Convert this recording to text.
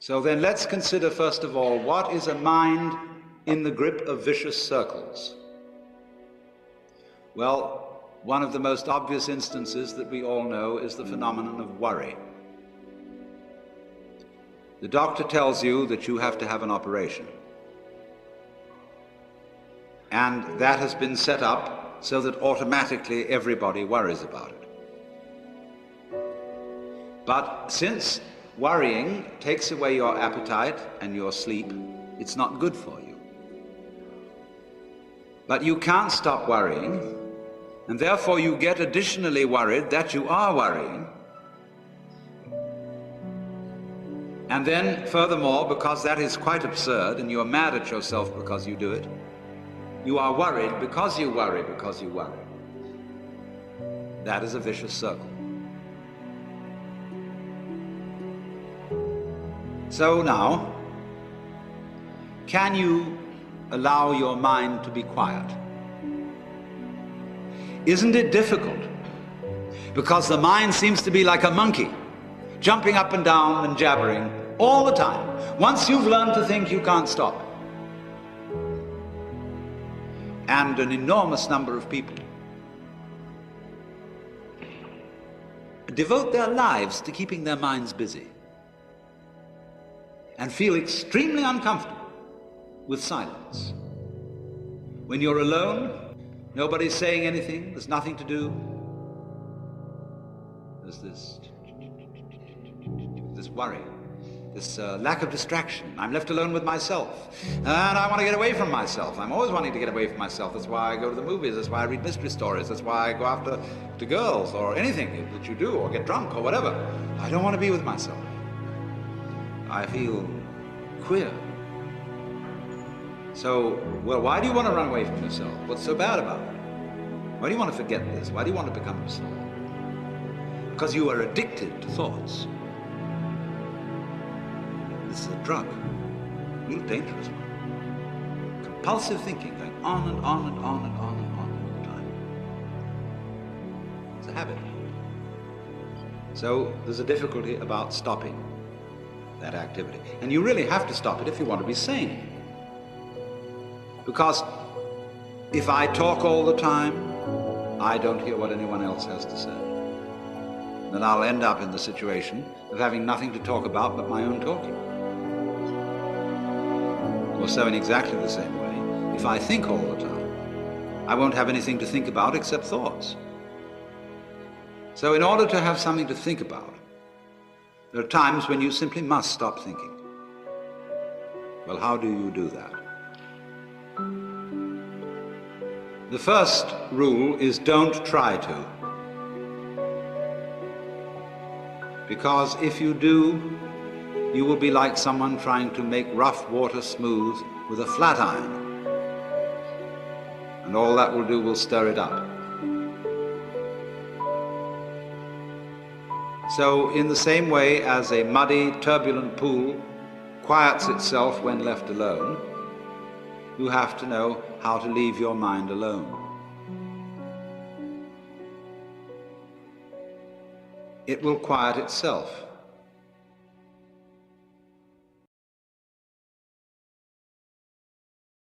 So then let's consider first of all, what is a mind in the grip of vicious circles? Well, one of the most obvious instances that we all know is the phenomenon of worry. The doctor tells you that you have to have an operation. And that has been set up so that automatically everybody worries about it. But since worrying takes away your appetite and your sleep, it's not good for you. But you can't stop worrying, and therefore you get additionally worried that you are worrying. And then, furthermore, because that is quite absurd, and you are mad at yourself because you do it, you are worried because you worry because you worry. That is a vicious circle. So now, can you allow your mind to be quiet? Isn't it difficult? Because the mind seems to be like a monkey, jumping up and down and jabbering all the time. Once you've learned to think, you can't stop. And an enormous number of people devote their lives to keeping their minds busy and feel extremely uncomfortable with silence. When you're alone, nobody's saying anything, there's nothing to do. There's this worry, this lack of distraction. I'm left alone with myself, and I want to get away from myself. I'm always wanting to get away from myself. That's why I go to the movies, that's why I read mystery stories, that's why I go after girls or anything that you do, or get drunk or whatever. I don't want to be with myself. I feel queer. So, well, why do you want to run away from yourself? What's so bad about it? Why do you want to forget this? Why do you want to become yourself? Because you are addicted to thoughts. This is a drug, a real dangerous one. Compulsive thinking, going on and on and on and on and on all the time. It's a habit. So there's a difficulty about stopping that activity. And you really have to stop it if you want to be sane. Because if I talk all the time, I don't hear what anyone else has to say. Then I'll end up in the situation of having nothing to talk about but my own talking. Or so in exactly the same way, if I think all the time, I won't have anything to think about except thoughts. So in order to have something to think about, there are times when you simply must stop thinking. Well, how do you do that? The first rule is don't try to. Because if you do, you will be like someone trying to make rough water smooth with a flat iron. And all that will do will stir it up. So in the same way as a muddy, turbulent pool quiets itself when left alone, you have to know how to leave your mind alone. It will quiet itself.